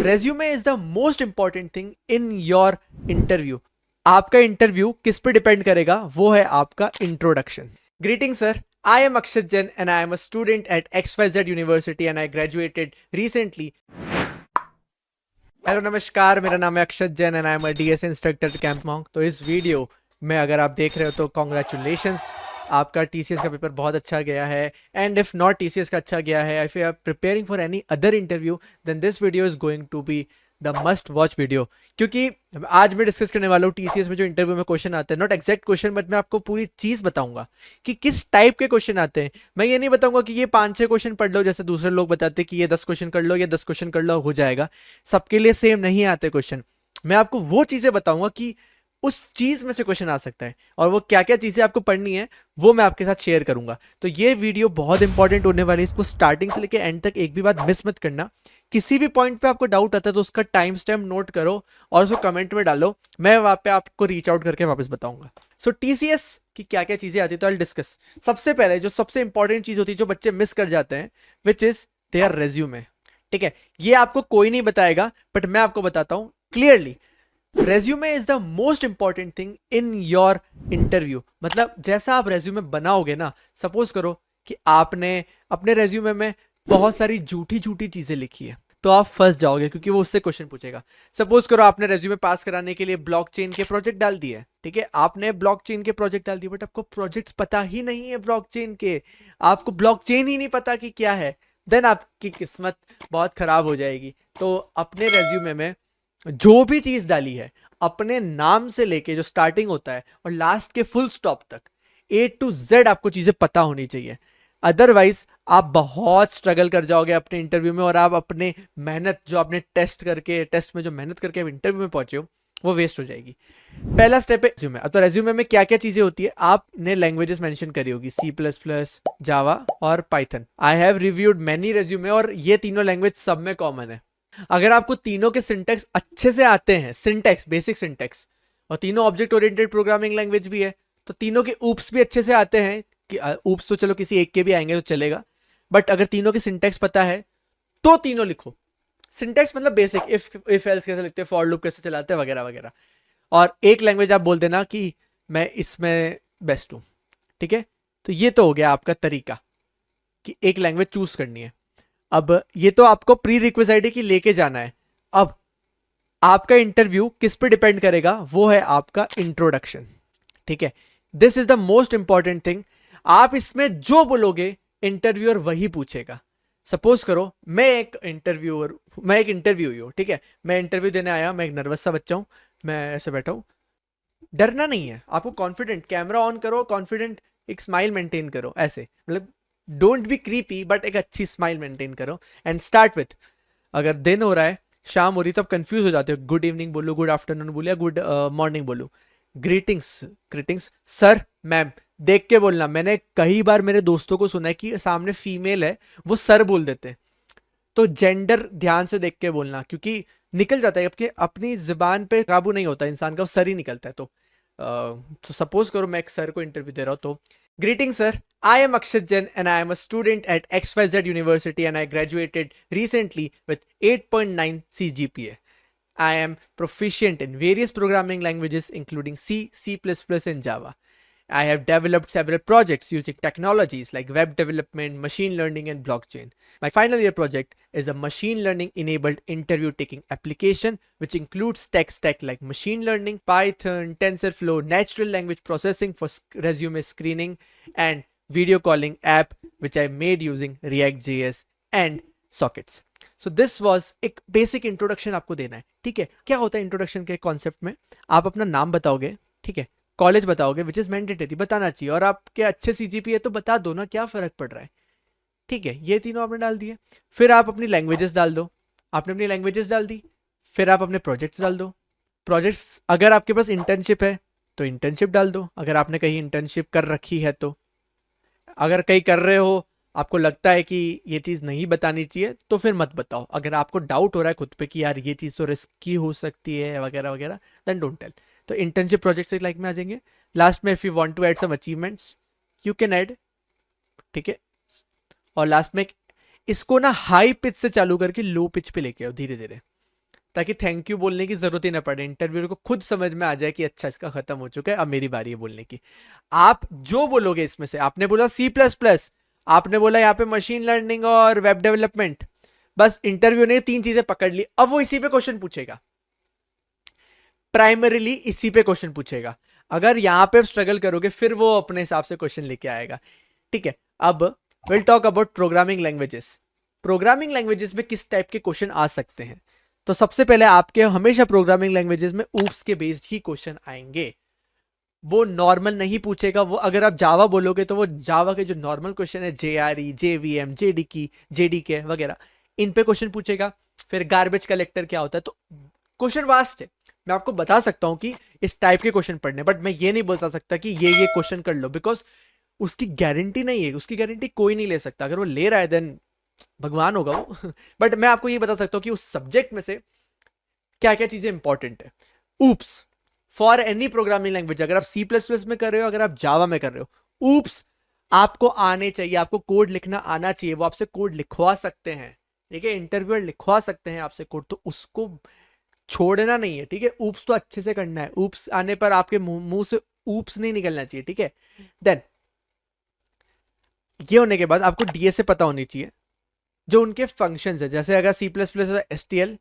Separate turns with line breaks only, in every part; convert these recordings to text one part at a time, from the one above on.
Resume is the most important thing in your interview. आपका interview किस पे depend करेगा, वो है आपका introduction. Greeting sir, I am Akshat Jain and I am a student at XYZ University and I graduated recently. Hello नमस्कार, मेरा नाम है Akshat Jain and I am a DS instructor Camp Monk. तो इस वीडियो में अगर आप देख रहे हो तो कॉन्ग्रेचुलेशंस, आपका टीसीएस का पेपर बहुत अच्छा गया है। एंड इफ नॉट टीसीएस का अच्छा गया है, if you are preparing for any other interview, then this video is going to be the must watch video. क्योंकि आज मैं डिस्कस करने वाला हूँ टीसीएस में जो इंटरव्यू में क्वेश्चन आते हैं, नॉट एग्जैक्ट क्वेश्चन, बट मैं आपको पूरी चीज़ बताऊंगा कि किस टाइप के क्वेश्चन आते हैं। मैं ये नहीं बताऊंगा कि ये 5-6 क्वेश्चन पढ़ लो, जैसे दूसरे लोग बताते हैं कि ये 10 क्वेश्चन कर लो, ये 10 क्वेश्चन कर लो, हो जाएगा। सबके लिए सेम नहीं आते क्वेश्चन। मैं आपको वो चीज़ें बताऊंगा कि उस चीज में से क्वेश्चन आ सकता है, और वो क्या क्या चीजें आपको पढ़नी है वो मैं आपके साथ शेयर करूंगा। तो ये वीडियो बहुत इंपॉर्टेंट होने वाली है, इसको स्टार्टिंग से लेकर एंड तक एक भी बात मिस मत करना। किसी भी पॉइंट पे आपको डाउट आता है तो उसका टाइम स्टैम्प नोट करो और उसको कमेंट में डालो, मैं वहां पे आपको रीच आउट करके वापस बताऊंगा। सो टीसीएस की क्या क्या चीजें आती है तो आई डिस्कस। सबसे पहले जो सबसे इंपॉर्टेंट चीज होती है जो बच्चे मिस कर जाते हैं, विच इज देयर रेज्यूमे। ठीक है, ये आपको कोई नहीं बताएगा बट मैं आपको बताता हूं clearly. Resume is the most important thing in your interview. मतलब जैसा आप रेज्यूमे बनाओगे ना, सपोज करो कि आपने अपने रेज्यूमे में बहुत सारी झूठी झूठी चीजें लिखी है, तो आप फंस जाओगे क्योंकि वो उससे क्वेश्चन पूछेगा। सपोज करो आपने रेज्यूमे पास कराने के लिए ब्लॉकचेन के प्रोजेक्ट डाल दिए, ठीक है, आपने ब्लॉकचेन के प्रोजेक्ट डाल दिए बट आपको प्रोजेक्ट्स पता ही नहीं है ब्लॉकचेन के, आपको ब्लॉकचेन ही नहीं पता कि क्या है, देन आपकी किस्मत बहुत खराब हो जाएगी। तो अपने रेज्यूमे में जो भी चीज डाली है, अपने नाम से लेके जो स्टार्टिंग होता है और लास्ट के फुल स्टॉप तक A to Z आपको चीजें पता होनी चाहिए। अदरवाइज आप बहुत स्ट्रगल कर जाओगे अपने इंटरव्यू में, और आप अपने मेहनत जो आपने टेस्ट में जो मेहनत करके आप इंटरव्यू में पहुंचे हो वो वेस्ट हो जाएगी। पहला स्टेप है रेज्यूमे। अब तो रेज्यूमे में क्या क्या चीजें होती है, आपने लैंग्वेजेस मेंशन करी होगी, C++, जावा और Python. I have reviewed many resume और ये तीनों लैंग्वेज सब में कॉमन है। अगर आपको तीनों के सिंटेक्स अच्छे से आते हैं, सिंटेक्स, बेसिक सिंटेक्स, और तीनों ऑब्जेक्ट ओरिएंटेड प्रोग्रामिंग लैंग्वेज भी है, तो तीनों के ऊप्स भी अच्छे से आते हैं कि ऊप्स तो चलो किसी एक के भी आएंगे तो चलेगा, बट अगर तीनों के सिंटेक्स पता है तो तीनों लिखो। सिंटेक्स मतलब बेसिक, इफ एल्स कैसे लिखते हैं, फॉर लूप कैसे चलाते हैं, वगैरह वगैरह। और एक लैंग्वेज आप बोल देना कि मैं इसमें बेस्ट हूं। ठीक है, तो ये तो हो गया आपका तरीका कि एक लैंग्वेज चूज करनी है। अब ये तो आपको प्री रिक्विजिट है कि लेके जाना है। अब आपका इंटरव्यू किस पे डिपेंड करेगा, वो है आपका इंट्रोडक्शन। ठीक है, this is the most important thing. आप इसमें जो बोलोगे इंटरव्यूअर वही पूछेगा। सपोज करो मैं एक इंटरव्यू हूँ, ठीक है, मैं इंटरव्यू देने आया, मैं एक नर्वस सा बच्चा हूँ, मैं ऐसे बैठा हूँ। डरना नहीं है आपको, कॉन्फिडेंट कैमरा ऑन करो, कॉन्फिडेंट एक स्माइल मेंटेन करो, ऐसे मतलब डोंट बी क्रीपी बट एक अच्छी स्माइल मेंटेन करो एंड स्टार्ट विथ। अगर दिन हो रहा है, शाम हो रही, तो आप कंफ्यूज हो जाते हो, गुड इवनिंग बोलूं, गुड आफ्टरनून बोलूं या गुड मॉर्निंग बोलूं। ग्रीटिंग्स सर मैम देख के बोलना। मैंने कई बार मेरे दोस्तों को सुना है कि सामने फीमेल है वो सर बोल देते हैं, तो जेंडर ध्यान से देख के बोलना, क्योंकि निकल जाता है अपनी जुबान पे काबू नहीं होता इंसान का, वो सर ही निकलता है। तो सपोज करो मैं एक सर को इंटरव्यू दे रहा हूं, तो greeting sir, I am Akshat Jain and I am a student at XYZ University and I graduated recently with 8.9 CGPA. I am proficient in various programming languages including C, C++, and Java. I have developed several projects using technologies like web development, machine learning, and blockchain. My final year project is a machine learning enabled interview taking application which includes tech stack like machine learning, Python, TensorFlow, natural language processing for resume screening, and video calling app which I made using React.js and sockets. So this was एक basic introduction आपको देना है। ठीक है, क्या होता है introduction के कॉन्सेप्ट में, आप अपना नाम बताओगे, ठीक है, कॉलेज बताओगे, विच इज मैंडेटरी, बताना चाहिए, और आपके अच्छे सीजीपीए तो बता दो ना, क्या फर्क पड़ रहा है। ठीक है, ये तीनों आपने डाल दिए। फिर आप अपनी लैंग्वेजेस डाल दो, आपने अपनी लैंग्वेजेस डाल दी। फिर आप अपने प्रोजेक्ट्स डाल दो। प्रोजेक्ट्स, अगर आपके पास इंटर्नशिप है तो इंटर्नशिप डाल दो, अगर आपने कहीं इंटर्नशिप कर रखी है तो। अगर कहीं कर रहे हो, आपको लगता है कि ये चीज़ नहीं बतानी चाहिए तो फिर मत बताओ। अगर आपको डाउट हो रहा है खुद पे कि यार ये चीज़ तो रिस्की हो सकती है वगैरह वगैरह, देन डोंट टेल। तो इंटर्नशिप प्रोजेक्ट से लाइक में आ जाएंगे। लास्ट में if you want to add some achievements you can add, ठीक है। और लास्ट में इसको ना हाई पिच से चालू करके लो पिच पे लेके आओ धीरे धीरे, ताकि थैंक यू बोलने की जरूरत ही ना पड़े, इंटरव्यूअर को खुद समझ में आ जाए कि अच्छा इसका खत्म हो चुका है, अब मेरी बारी है बोलने की। आप जो बोलोगे इसमें से, आपने बोला C++, आपने बोला यहाँ पे मशीन लर्निंग और वेब डेवलपमेंट, बस इंटरव्यू ने 3 चीजें पकड़ ली, अब वो इसी पे क्वेश्चन पूछेगा, प्राइमरीली इसी पे क्वेश्चन पूछेगा। अगर यहाँ पे स्ट्रगल करोगे फिर वो अपने हिसाब से क्वेश्चन लेके आएगा, ठीक है। अब will talk about programming languages. Programming languages में किस टाइप के क्वेश्चन आ सकते हैं? तो सबसे पहले आपके हमेशा प्रोग्रामिंग लैंग्वेजेस में ऊप्स के बेस्ड ही क्वेश्चन आएंगे, वो नॉर्मल नहीं पूछेगा। वो अगर आप जावा बोलोगे तो वो जावा के जो नॉर्मल क्वेश्चन है JRE, JVM, JDK वगैरह, इन पे क्वेश्चन पूछेगा। फिर गार्बेज कलेक्टर क्या होता है, तो क्वेश्चन वास्ट है। मैं आपको बता सकता हूं कि इस टाइप के क्वेश्चन पढ़ने, बट मैं ये नहीं बता सकता कि ये क्वेश्चन कर लो, बिकॉज उसकी गारंटी नहीं है, उसकी गारंटी कोई नहीं ले सकता। अगर वो ले रहा है देन भगवान होगा वो बट मैं आपको ये बता सकता हूँ कि उस सब्जेक्ट में से क्या क्या चीजें इंपॉर्टेंट है। Oops for any programming language, अगर आप C++ में कर रहे हो, अगर आप जावा में कर रहे हो, ऊप्स आपको आने चाहिए, आपको कोड लिखना आना चाहिए। वो आपसे कोड लिखवा सकते हैं, ठीक है, इंटरव्यूअर लिखवा सकते हैं आपसे कोड, तो उसको छोड़ना नहीं है, ठीक है। ऊप्स तो अच्छे से करना है, ऊप्स आने पर आपके मुंह से ऊप्स नहीं निकलना चाहिए, ठीक है। देन ये होने के बाद आपको DSA पता होनी चाहिए, जो उनके फंक्शंस है। जैसे अगर C++ STL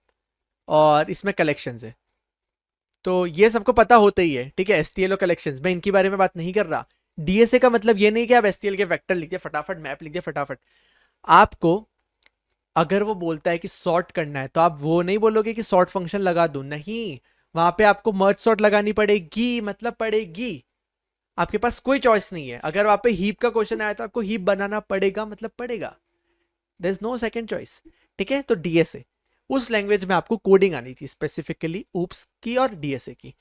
और इसमें कलेक्शंस है, तो ये सबको पता होता ही है, ठीक है। STL और कलेक्शंस, मैं इनके बारे में बात नहीं कर रहा। DSA का मतलब ये नहीं कि आप STL के वेक्टर लिख दिया फटाफट, मैप लिख दिया फटाफट। आपको अगर वो बोलता है कि सॉर्ट करना है, तो आप वो नहीं बोलोगे कि सॉर्ट फंक्शन लगा दूं, नहीं, वहां पे आपको मर्ज सॉर्ट लगानी पड़ेगी, मतलब पड़ेगी। आपके पास कोई चॉइस नहीं है। अगर वहां पे हीप का क्वेश्चन आया तो आपको हीप बनाना पड़ेगा, मतलब पड़ेगा, there is no second choice, ठीक है। तो DSA, उस लैंग्वेज में आपको कोडिंग आनी थी, स्पेसिफिकली ऊप्स की और DSA की।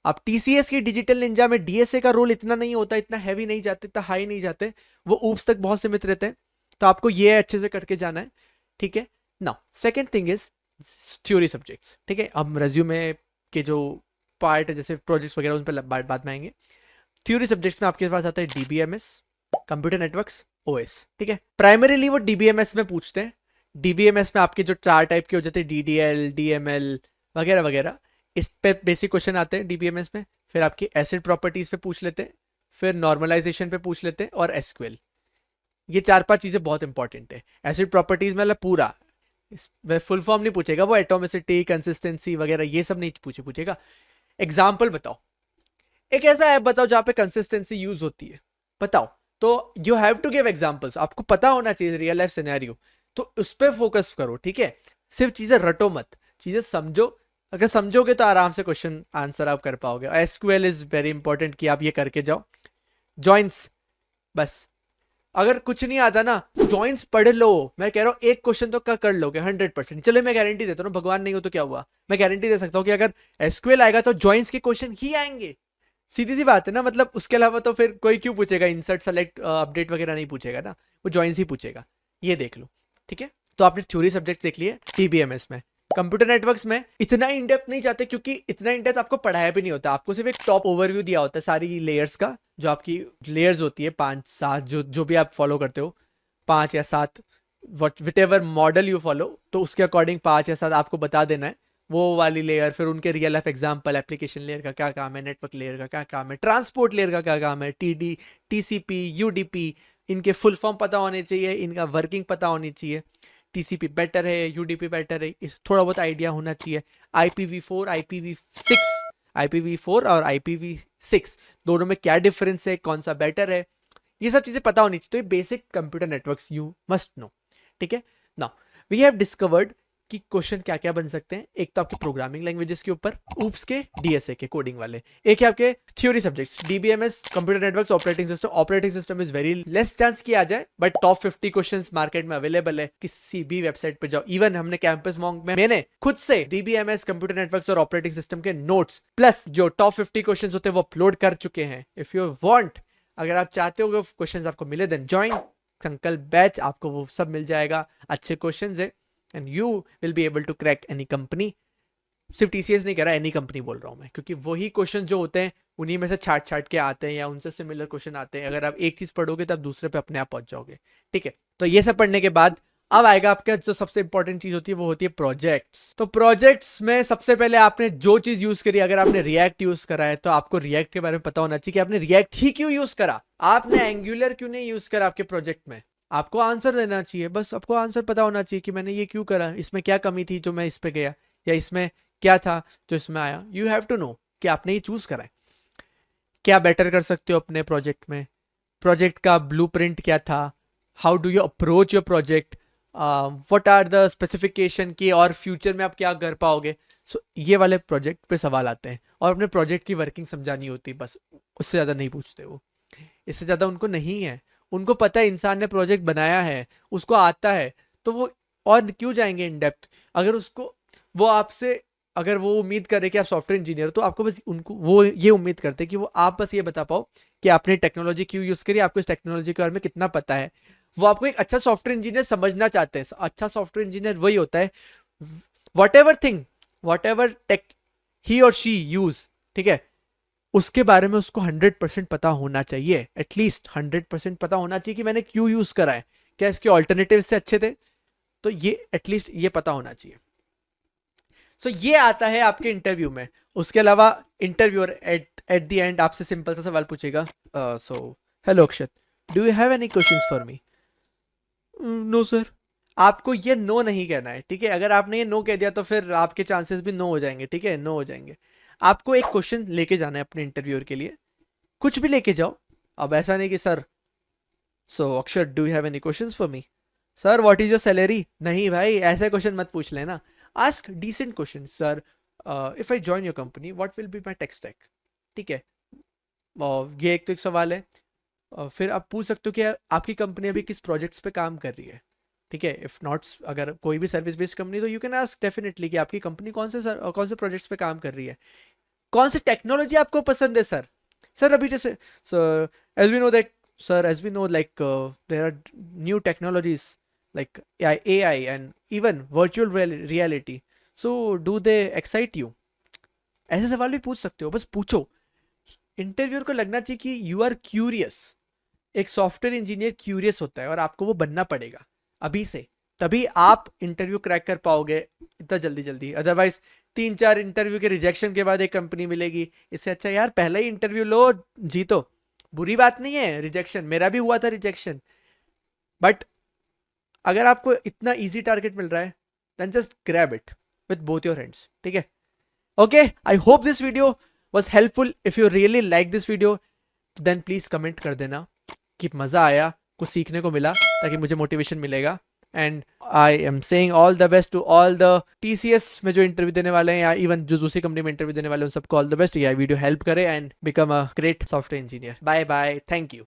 अब TCS की डिजिटल निंजा में DSA का रोल इतना नहीं होता, इतना हैवी नहीं जाते, इतना हाई नहीं जाते, वो ऊप्स तक बहुत सीमित रहते हैं। तो आपको ये अच्छे से करके जाना है, ठीक है। Now second thing is theory subjects, ठीक है। अब रेज्यूमे के जो पार्ट है, जैसे प्रोजेक्ट्स वगैरह, उन पर बाद में आएंगे। थ्योरी सब्जेक्ट्स में आपके पास आता है DBMS, कंप्यूटर नेटवर्क्स, OS, ठीक है। प्राइमरीली वो DBMS में पूछते हैं। DBMS में आपके जो 4 टाइप के हो जाते हैं, DDL, DML वगैरह वगैरह, इस पे बेसिक क्वेश्चन आते हैं DBMS में। फिर आपकी एसिड प्रॉपर्टीज पे पूछ लेते हैं, फिर नॉर्मलाइजेशन पे पूछ लेते हैं, और SQL। ये 4-5 चीजें बहुत इंपॉर्टेंट है। एसिड प्रॉपर्टीज में पूरा फुल फॉर्म नहीं पूछेगा, वो एटोमिसिटी, कंसिस्टेंसी वगैरह ये सब नहीं पूछेगा। एग्जाम्पल बताओ, एक ऐसा ऐप बताओ जहां पे कंसिस्टेंसी यूज होती है, बताओ। तो you have to give examples, आपको पता होना चाहिए रियल लाइफ सिनेरियो, तो उस पर फोकस करो, ठीक है। सिर्फ चीजें रटो मत, चीजें समझो। अगर समझोगे तो आराम से क्वेश्चन आंसर आप कर पाओगे। SQL इज वेरी इंपॉर्टेंट कि आप ये करके जाओ। जॉइंस, बस अगर कुछ नहीं आता ना, जॉइंस पढ़ लो। मैं कह रहा हूँ एक क्वेश्चन तो कर लोगे 100%। चलो मैं गारंटी देता हूँ, भगवान नहीं हो तो क्या हुआ, मैं गारंटी दे सकता हूँ कि अगर SQL आएगा तो जॉइंस के क्वेश्चन ही आएंगे। सीधी सी बात है ना, मतलब उसके अलावा तो फिर कोई क्यों पूछेगा, इंसर्ट सेलेक्ट अपडेट वगैरह नहीं पूछेगा ना, वो जॉइंस ही पूछेगा। ये देख लो, ठीक है। तो आपने थ्योरी सब्जेक्ट देख लिए। DBMS में, कंप्यूटर नेटवर्क्स में इतना इन डेप्थ नहीं जाते, क्योंकि इतना इन डेप्थ आपको पढ़ाया भी नहीं होता। आपको सिर्फ एक टॉप ओवरव्यू दिया होता है सारी लेयर्स का, जो आपकी लेयर्स होती है 5-7, जो भी आप फॉलो करते हो, 5 या 7, what ever model you follow, तो उसके अकॉर्डिंग 5 या 7 आपको बता देना है। वो वाली लेयर, फिर उनके real life example, application layer का क्या काम है, नेटवर्क लेयर का क्या काम है, ट्रांसपोर्ट लेयर का क्या काम है, TD, TCP, UDP, इनके फुल फॉर्म पता होने चाहिए, इनका वर्किंग पता होनी चाहिए। TCP बेटर है, UDP बेटर है, इस थोड़ा बहुत आइडिया होना चाहिए। IPv4, IPv4 और IPv6 दोनों में क्या डिफरेंस है, कौन सा बेटर है, ये सब चीजें पता होनी चाहिए। तो ये basic computer networks you must know, ठीक है। नाउ वी हैव डिस्कवर्ड कि क्वेश्चन क्या क्या बन सकते हैं। एक तो आपके प्रोग्रामिंग लैंग्वेजेस के ऊपर, ऊप्स के, DSA के कोडिंग वाले। एक है आपके theory subjects, DBMS, computer networks, operating system. Operating system is very less chance किया जाए, बट टॉप 50 क्वेश्चंस मार्केट में अवेलेबल है, किसी भी वेबसाइट पे जाओ। इवन हमने कैंपस मॉन्क में मैंने खुद से DBMS, कंप्यूटर नेटवर्क्स और ऑपरेटिंग सिस्टम के नोट्स प्लस जो टॉप 50 क्वेश्चंस होते हैं वो अपलोड कर चुके हैं। इफ यू वांट, अगर आप चाहते हो क्वेश्चंस आपको मिले, देन ज्वाइन संकल्प बैच, आपको वो सब मिल जाएगा। अच्छे क्वेश्चंस है and you will be able to crack any company। सिर्फ TCS नहीं कह रहा, एनी कंपनी बोल रहा हूं मैं, क्योंकि वही क्वेश्चन जो होते हैं उन्हीं में से छाट के आते हैं, या उनसे सिमिलर क्वेश्चन आते हैं। अगर आप एक चीज पढ़ोगे तो आप दूसरे पे अपने आप पहुंच जाओगे, ठीक है। तो ये सब पढ़ने के बाद अब आएगा आपका जो सबसे इंपॉर्टेंट चीज होती है, वो होती है प्रोजेक्ट्स। तो प्रोजेक्ट्स में सबसे पहले आपने जो चीज यूज करी, अगर आपने रिएक्ट यूज करा है तो आपको रिएक्ट के बारे में पता होना चाहिए कि आपने रिएक्ट ही क्यों यूज करा, आपने एंगुलर क्यों नहीं यूज करा आपके प्रोजेक्ट में। आपको आंसर देना चाहिए, बस आपको आंसर पता होना चाहिए कि मैंने ये क्यों करा, इसमें क्या कमी थी जो मैं इस पे गया, या इसमें क्या था जो इसमें आया। यू हैव टू नो कि आपने ये चूज करा है, क्या बेटर कर सकते हो अपने प्रोजेक्ट में, प्रोजेक्ट का ब्लूप्रिंट क्या था, how do you approach your project, what are the specification की, और फ्यूचर में आप क्या कर पाओगे। सो ये वाले प्रोजेक्ट पे सवाल आते हैं, और अपने प्रोजेक्ट की वर्किंग समझानी होती है, बस उससे ज़्यादा नहीं पूछते वो, इससे ज़्यादा उनको नहीं है। उनको पता है इंसान ने प्रोजेक्ट बनाया है, उसको आता है, तो वो और क्यों जाएंगे इन डेप्थ। अगर उसको वो आपसे, अगर वो उम्मीद करे कि आप सॉफ्टवेयर इंजीनियर हो, तो आपको बस उनको वो ये उम्मीद करते हैं कि वो आप बस ये बता पाओ कि आपने टेक्नोलॉजी क्यों यूज़ करी, आपको इस टेक्नोलॉजी के बारे में कितना पता है। वो आपको एक अच्छा सॉफ्टवेयर इंजीनियर समझना चाहते हैं। अच्छा सॉफ्टवेयर इंजीनियर वही होता है, whatever thing, whatever tech he or she use, ठीक है, उसके बारे में उसको 100% पता होना चाहिए, एटलीस्ट 100% पता होना चाहिए कि मैंने क्यों यूज करा है, क्या इसके ऑल्टरनेटिव से अच्छे थे, तो ये एटलीस्ट ये पता होना चाहिए। सो ये आता है आपके इंटरव्यू में। उसके अलावा इंटरव्यूअर एट द एंड आपसे सिंपल सा सवाल पूछेगा, so hello Akshat, do you have any questions for me. No sir. आपको ये नो नहीं कहना है, ठीक है। अगर आपने ये नो कह दिया तो फिर आपके चांसेस भी नो हो जाएंगे, ठीक है, नो हो जाएंगे। आपको एक क्वेश्चन लेके जाना है अपने इंटरव्यूअर के लिए, कुछ भी लेके जाओ। अब ऐसा नहीं कि sir, so Akshar do you have any questions for me, sir what is your salary, नहीं भाई ऐसे क्वेश्चन मत पूछ लेना। Ask decent question, sir if I join your company what will be my tech stack, ठीक है। ये एक तो एक सवाल है। फिर आप पूछ सकते हो कि आपकी कंपनी अभी किस प्रोजेक्ट्स पे काम कर रही है, ठीक है। इफ नॉट, अगर कोई भी सर्विस बेस्ड कंपनी, तो यू कैन आस्क डेफिनेटली कि आपकी कंपनी कौन से प्रोजेक्ट्स पे काम कर रही है, कौन सी टेक्नोलॉजी आपको पसंद है सर। सर अभी जैसे, sir as we know that, sir as we know like there are new technologies like AI and even virtual reality, so do they excite you. ऐसे सवाल भी पूछ सकते हो, बस पूछो। इंटरव्यूअर को लगना चाहिए कि यू आर क्यूरियस। एक सॉफ्टवेयर इंजीनियर क्यूरियस होता है, और आपको वो बनना पड़ेगा अभी से, तभी आप इंटरव्यू क्रैक कर पाओगे इतना जल्दी जल्दी। अदरवाइज 3-4 इंटरव्यू के रिजेक्शन के बाद एक कंपनी मिलेगी, इससे अच्छा यार पहले ही इंटरव्यू लो, जीतो। बुरी बात नहीं है रिजेक्शन, मेरा भी हुआ था रिजेक्शन, बट अगर आपको इतना इजी टारगेट मिल रहा है, then just grab it with both your hands, ठीक है। Okay, I hope this video was helpful. If you really like this video, then please comment कर देना कि मज़ा आया, कुछ सीखने को मिला, ताकि मुझे मोटिवेशन मिलेगा। And I am saying all the best to all the TCS में जो इंटरव्यू देने वाले हैं, या इवन जो दूसरी कंपनी में इंटरव्यू देने वाले हैं, उन सबको ऑल द बेस्ट। यह वीडियो हेल्प करे and become a great software engineer. Bye bye, thank you.